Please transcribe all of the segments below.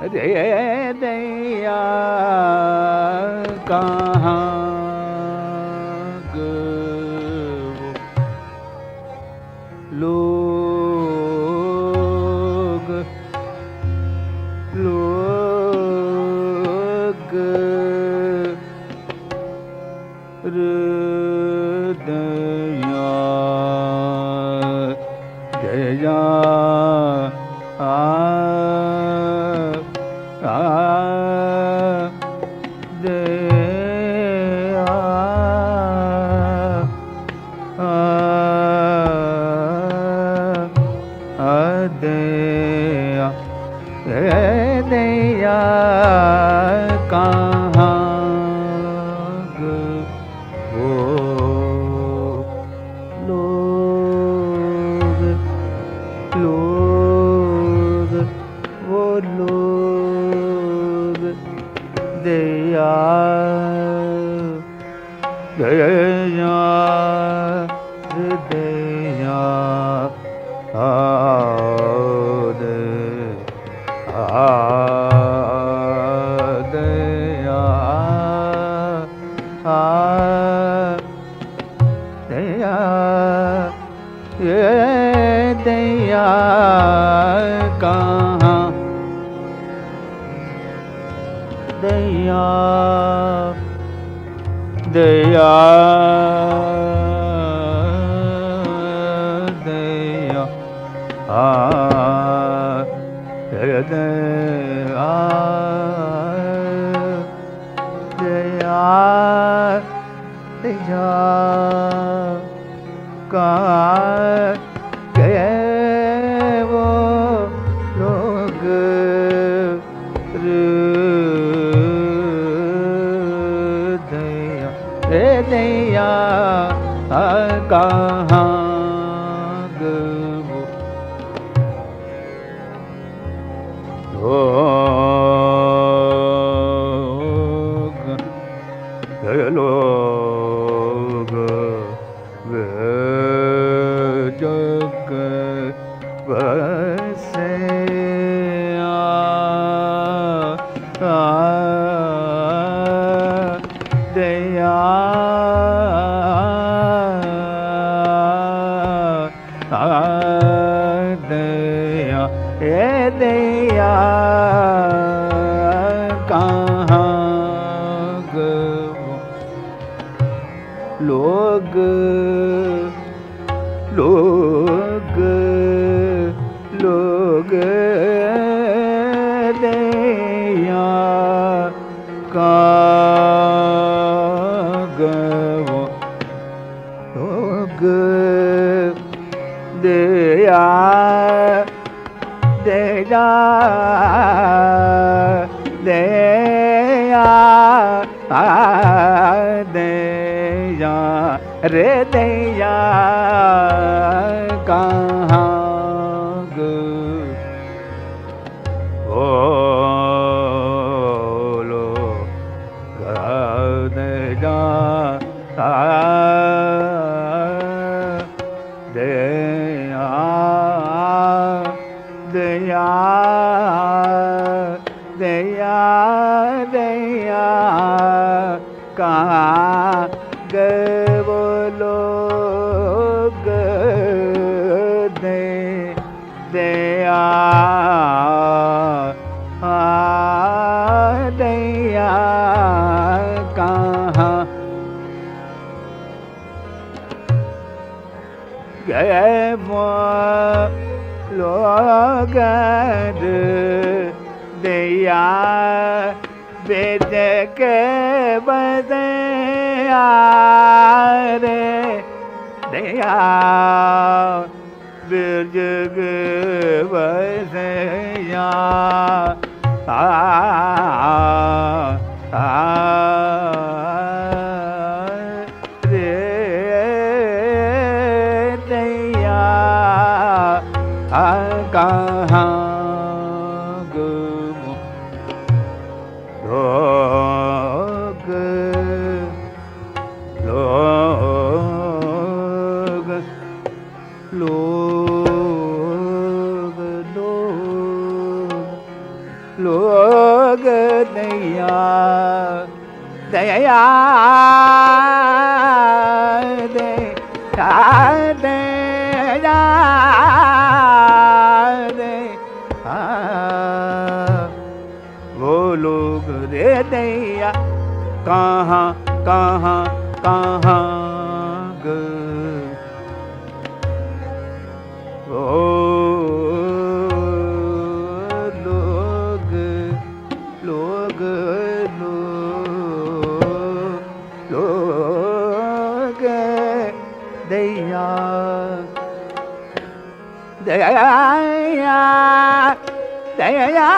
रे दैया कहाँ गो लोग लोग हृदया दया दया कहाँ वो लोग लोग वो लोग दया दया दया दया दया ये दया कहाँ दया दया दया दया दया दया कहाँ गए वो लोग हृदया रे दया कहाँ लोग जग बसे दया दया ये दया कहाँ लोग लोग लोग दया कहाँ लोग दया दया दया दया रे दया कहाँ बोलो दया दया दया दया दया कहाँ गए वो लोग दया दया कहाँ गए वो लोग दया बेच के बदया रे दया बिरजग बसया रे दया कहाँ लोग लोग लोग लोग लोग दैया दैया दैया वो लोग रे दैया कहाँ कहाँ कहाँ ओ लोग लोग लोग दैया दैया दैया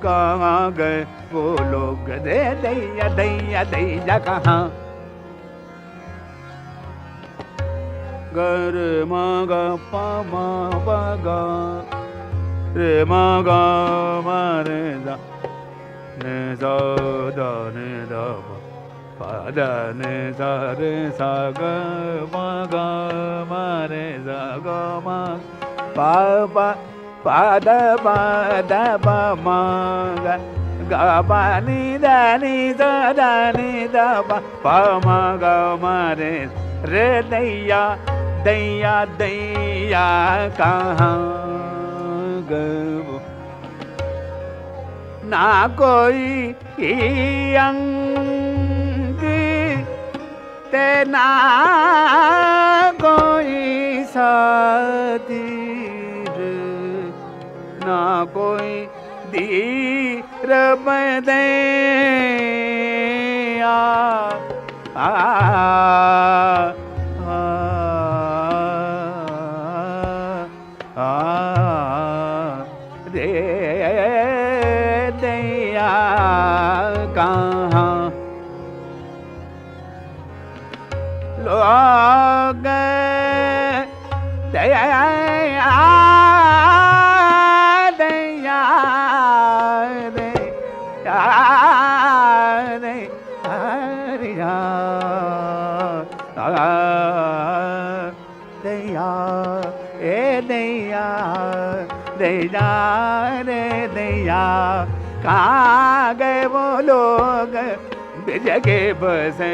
कहाँ गए वो लोग रे दैया दैया दैया कहाँ गर मग प म प ग रे म ग म रे द ने द द ने द प द ने द रे सा ग म ग म रे द ग म प प प द प म ग ग प नि द नि द प म ग म रे दैया दैया दैया कहाँ गए ना कोई अंग ते ना कोई सादीर ना कोई दीर बदैया रे दैया कहाँ लोग दैया दैया दैया ए दैया दैया रे दैया कहाँ गए वो लोग जगे बसे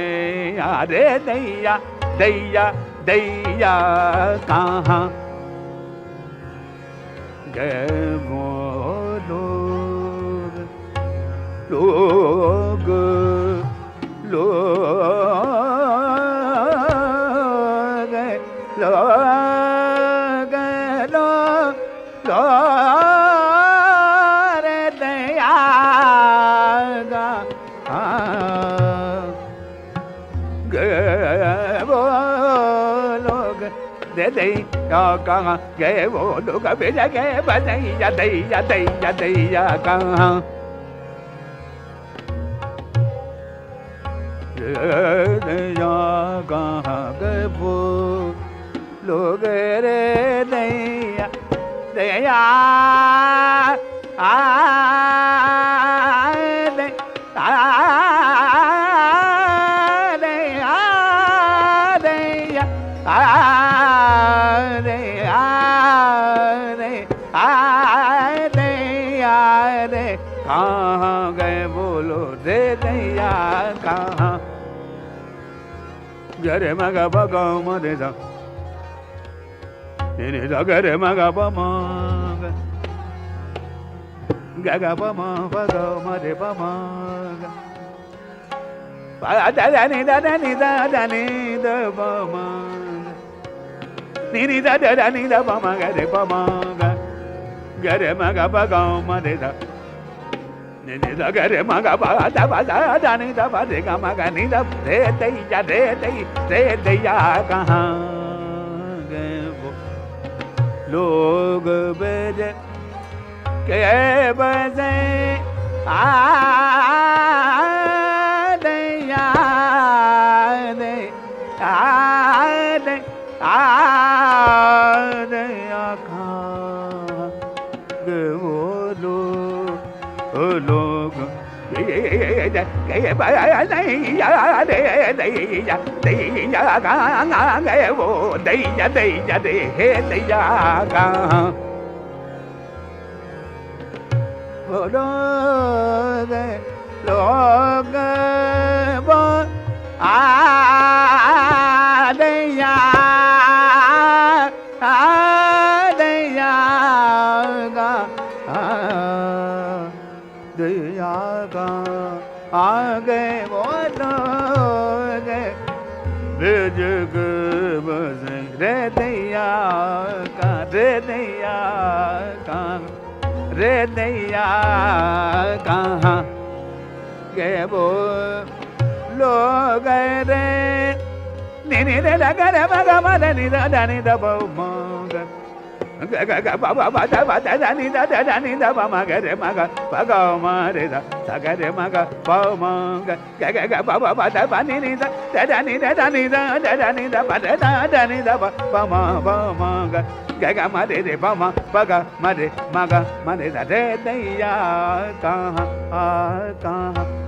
रे दैया दैया दैया कहाँ गए वो लोग लोग लोग लोग रे दैया गए वो लोग दे दैया कहाँ गए वो लोग भेज गए बदैया दैया दैया दैया कहाँ दैया कहाँ गए वो लोग रे दैया दैया कहाँ गए बोलो रे दैया कहाँ गरे मगा बगा मरे सा ने सा गरे मगा बमा गगा बमा बगा मरे बमा पा दा नि दा बमा नि दा नि दा बमा गरे बमा गरे मगा बगा मरे सा ने दा गरे मगा बा दा नि दा बा रे गा मगा नि दा रे दैया कहाँ गए वो लोग बेज के बसे दैया दैया कहाँ गए वो लोग cái bà đây ya đây ya ga nga cái vô đây ya he đây ya ga vô đó cái lo cái bo đây ya đây ya ga đây ya ga आगे वो लोगे भेज बसे रे दैया का कहाँ गे वो लोग रे नी रे लगा रे मगा मदा नी दा नी दा मगा ga ba ba ba da ni da ba ma ga re ma ga ba ga ma re da sa ga re ma ga ba ma ga ba ba ba da ba ni da ni da ba da ni da ba ma ga ma re ba ma ga ma re da re ya कहाँ